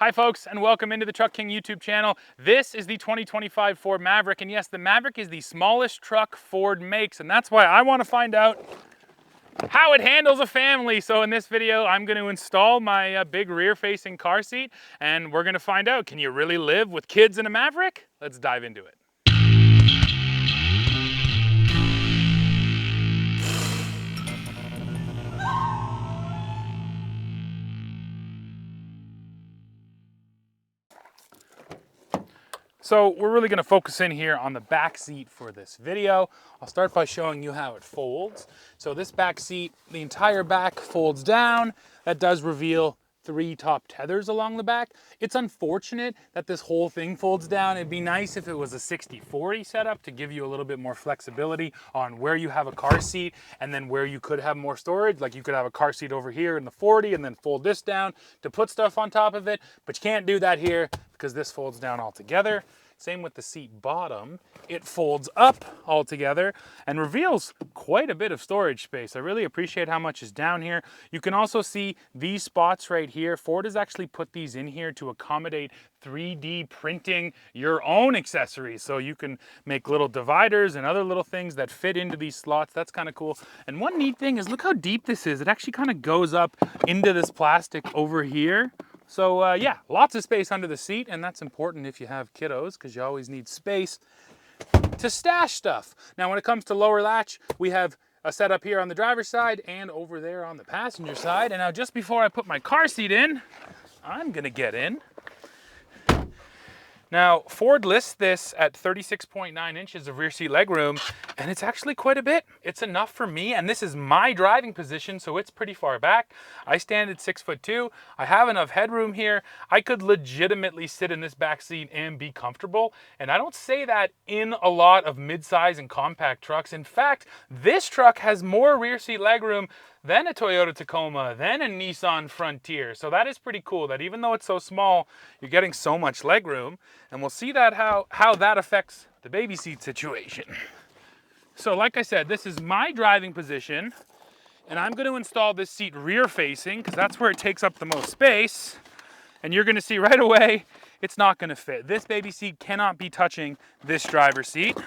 Hi folks, and welcome into the Truck King YouTube channel. This is the 2025 Ford Maverick, and yes, the Maverick is the smallest truck Ford makes, and that's why I want to find out how it handles a family. So in this video, I'm going to install my big rear-facing car seat, and we're going to find out, can you really live with kids in a Maverick? Let's dive into it. So we're really going to focus in here on the back seat for this video. I'll start by showing you how it folds. So this back seat, the entire back folds down. That does reveal 3 top tethers along the back. It's unfortunate that this whole thing folds down. It'd be nice if it was a 60-40 setup to give you a little bit more flexibility on where you have a car seat and then where you could have more storage. Like you could have a car seat over here in the 40 and then fold this down to put stuff on top of it, but you can't do that here because this folds down altogether. Same with the seat bottom. It folds up altogether and reveals quite a bit of storage space. I really appreciate how much is down here. You can also see these spots right here. Ford has actually put these in here to accommodate 3D printing your own accessories. So you can make little dividers and other little things that fit into these slots. That's kind of cool. And one neat thing is look how deep this is. It actually kind of goes up into this plastic over here. So yeah, lots of space under the seat, and that's important if you have kiddos because you always need space to stash stuff. Now when it comes to lower latch, we have a setup here on the driver's side and over there on the passenger side. And now just before I put my car seat in, I'm gonna get in. Now, Ford lists this at 36.9 inches of rear seat legroom, and it's actually quite a bit. It's enough for me, and this is my driving position, so it's pretty far back. I stand at 6'2". I have enough headroom here. I could legitimately sit in this back seat and be comfortable, and I don't say that in a lot of midsize and compact trucks. In fact, this truck has more rear seat legroom than a Toyota Tacoma, than a Nissan Frontier. So that is pretty cool that even though it's so small, you're getting so much legroom. And we'll see that how that affects the baby seat situation. So like I said, this is my driving position, and I'm going to install this seat rear facing because that's where it takes up the most space. And you're going to see right away, it's not going to fit. This baby seat cannot be touching this driver's seat.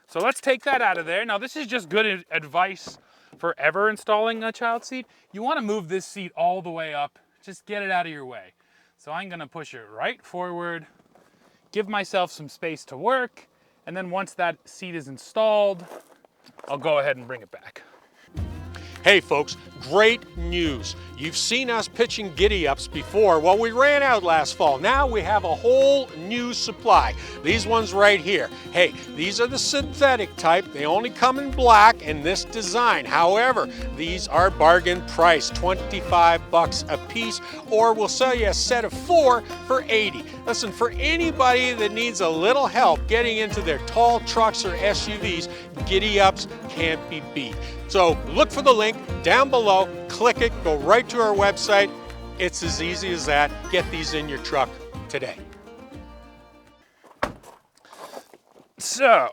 So let's take that out of there. Now this is just good advice for ever installing a child seat. You want to move this seat all the way up. Just get it out of your way. So I'm going to push it right forward, give myself some space to work, and then once that seat is installed, I'll go ahead and bring it back. Hey folks, great news. You've seen us pitching Giddy Ups before. Well, we ran out last fall. Now we have a whole new supply. These ones right here. Hey, these are the synthetic type. They only come in black in this design. However, these are bargain price, 25 bucks a piece, or we'll sell you a set of 4 for 80. Listen, for anybody that needs a little help getting into their tall trucks or SUVs, Giddy Ups can't be beat. So look for the link down below, click it, go right to our website. It's as easy as that. Get these in your truck today. So,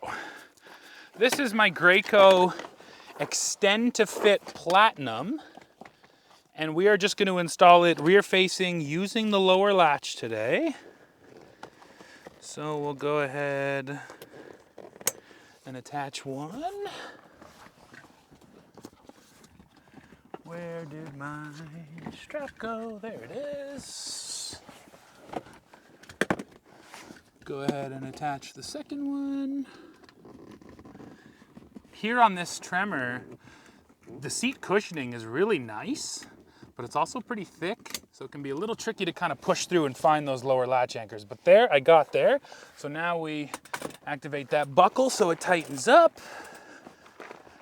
this is my Graco Extend to Fit Platinum, and we are just going to install it rear facing using the lower latch today. So we'll go ahead and attach one. Where did my strap go? There it is. Go ahead and attach the second one. Here on this tremor, the seat cushioning is really nice, but it's also pretty thick, so it can be a little tricky to kind of push through and find those lower latch anchors. But there, I got there. So now we activate that buckle so it tightens up.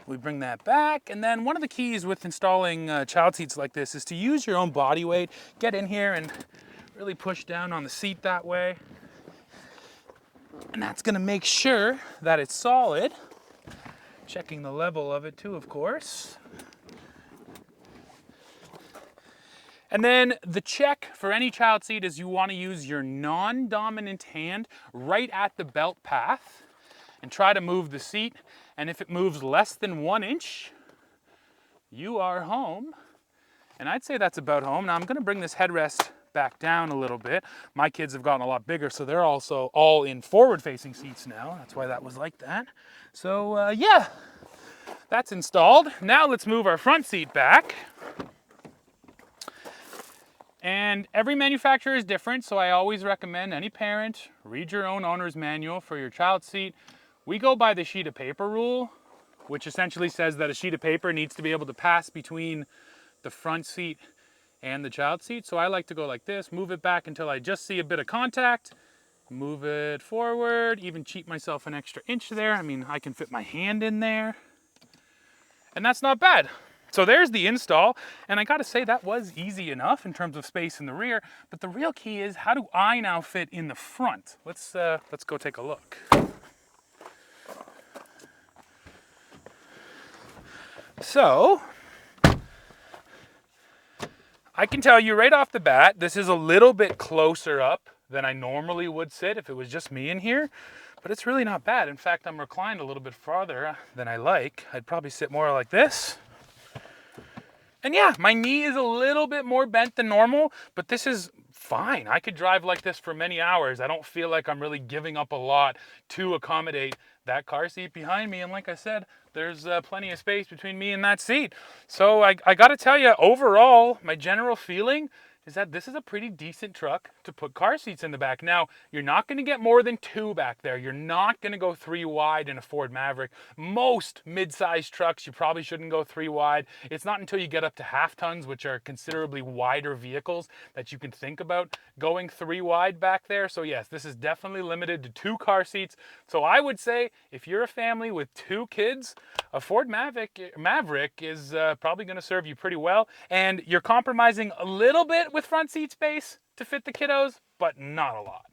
We bring that back, and then one of the keys with installing child seats like this is to use your own body weight. Get in here and really push down on the seat that way. And that's gonna make sure that it's solid. Checking the level of it too, of course. And then the check for any child seat is you wanna use your non-dominant hand right at the belt path and try to move the seat. And if it moves less than 1 inch, you are home. And I'd say that's about home. Now I'm gonna bring this headrest back down a little bit. My kids have gotten a lot bigger, so they're also all in forward-facing seats now. That's why that was like that. So yeah, that's installed. Now let's move our front seat back. And every manufacturer is different, so I always recommend any parent, read your own owner's manual for your child seat. We go by the sheet of paper rule, which essentially says that a sheet of paper needs to be able to pass between the front seat and the child seat. So I like to go like this, move it back until I just see a bit of contact, move it forward, even cheat myself an extra inch there. I mean, I can fit my hand in there, and that's not bad. So there's the install, and I gotta say that was easy enough in terms of space in the rear, but the real key is, how do I now fit in the front? Let's go take a look. So, I can tell you right off the bat, this is a little bit closer up than I normally would sit if it was just me in here, but it's really not bad. In fact, I'm reclined a little bit farther than I like. I'd probably sit more like this. And yeah, my knee is a little bit more bent than normal, but this is fine. I could drive like this for many hours. I don't feel like I'm really giving up a lot to accommodate that car seat behind me. And like I said, there's plenty of space between me and that seat. So I gotta tell you, overall, my general feeling is that this is a pretty decent truck to put car seats in the back. Now, you're not gonna get more than 2 back there. You're not gonna go 3 wide in a Ford Maverick. Most mid-sized trucks, you probably shouldn't go 3 wide. It's not until you get up to half tons, which are considerably wider vehicles, that you can think about going 3 wide back there. So yes, this is definitely limited to 2 car seats. So I would say, if you're a family with 2 kids, a Ford Maverick is probably gonna serve you pretty well. And you're compromising a little bit with front seat space to fit the kiddos, but not a lot.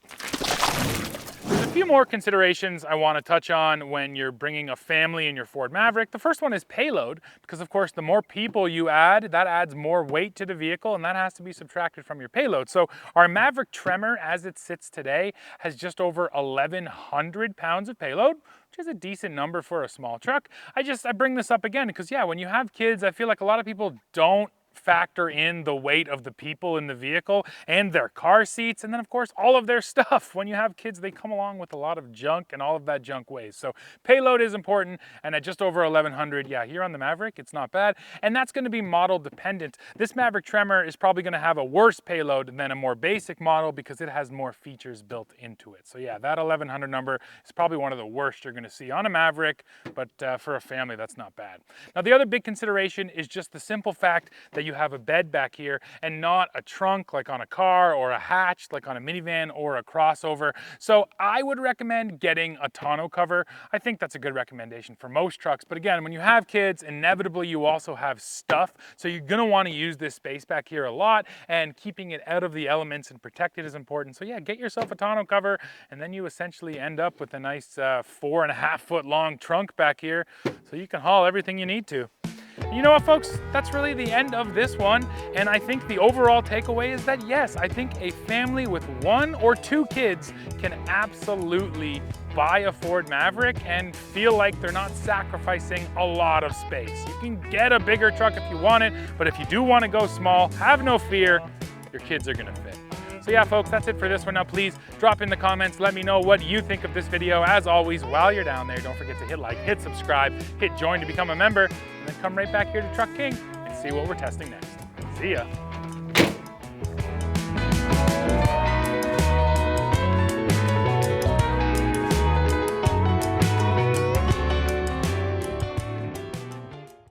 There's a few more considerations I want to touch on when you're bringing a family in your Ford Maverick. The first one is payload, because of course the more people you add, that adds more weight to the vehicle, and that has to be subtracted from your payload. So our Maverick Tremor, as it sits today, has just over 1,100 pounds of payload, which is a decent number for a small truck. I bring this up again because yeah, when you have kids, I feel like a lot of people don't factor in the weight of the people in the vehicle and their car seats, and then of course all of their stuff. When you have kids, they come along with a lot of junk, and all of that junk weighs. So payload is important, and at just over 1,100, yeah, here on the Maverick, it's not bad, and that's going to be model dependent. This Maverick Tremor is probably going to have a worse payload than a more basic model because it has more features built into it. So yeah, that 1,100 number is probably one of the worst you're going to see on a Maverick, but for a family, that's not bad. Now, the other big consideration is just the simple fact that you have a bed back here and not a trunk like on a car, or a hatch like on a minivan or a crossover. So I would recommend getting a tonneau cover. I think that's a good recommendation for most trucks. But again, when you have kids, inevitably you also have stuff. So you're gonna wanna use this space back here a lot, and keeping it out of the elements and protected is important. So yeah, get yourself a tonneau cover, and then you essentially end up with a nice 4.5 foot long trunk back here, so you can haul everything you need to. You know what, folks? That's really the end of this one. And I think the overall takeaway is that yes, I think a family with 1 or 2 kids can absolutely buy a Ford Maverick and feel like they're not sacrificing a lot of space. You can get a bigger truck if you want it, but if you do want to go small, have no fear, your kids are gonna fit. So yeah, folks, that's it for this one. Now, please drop in the comments. Let me know what you think of this video. As always, while you're down there, don't forget to hit like, hit subscribe, hit join to become a member, and then come right back here to Truck King and see what we're testing next. See ya.